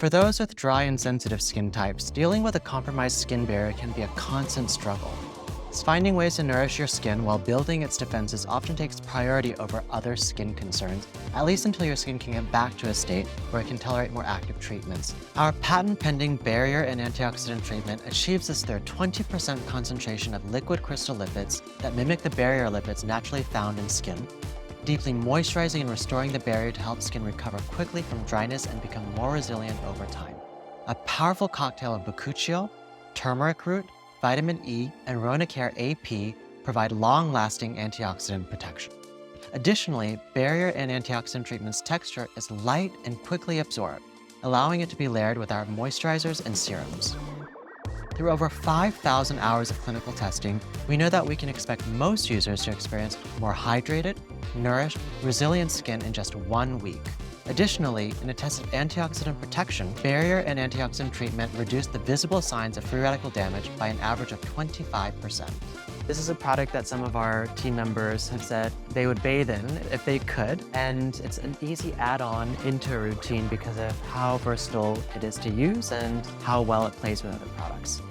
For those with dry and sensitive skin types, dealing with a compromised skin barrier can be a constant struggle. Finding ways to nourish your skin while building its defenses often takes priority over other skin concerns, at least until your skin can get back to a state where it can tolerate more active treatments. Our patent-pending barrier and antioxidant treatment achieves this through a 20% concentration of liquid crystal lipids that mimic the barrier lipids naturally found in skin, deeply moisturizing and restoring the barrier to help skin recover quickly from dryness and become more resilient over time. A powerful cocktail of Bakuchiol, turmeric root, vitamin E, and Ronacare AP provide long-lasting antioxidant protection. Additionally, barrier and antioxidant treatment's texture is light and quickly absorbed, allowing it to be layered with our moisturizers and serums. Through over 5,000 hours of clinical testing, we know that we can expect most users to experience more hydrated, nourished, resilient skin in just 1 week. Additionally, in a test of antioxidant protection, barrier and antioxidant treatment reduced the visible signs of free radical damage by an average of 25%. This is a product that some of our team members have said they would bathe in if they could, and it's an easy add-on into a routine because of how versatile it is to use and how well it plays with other products.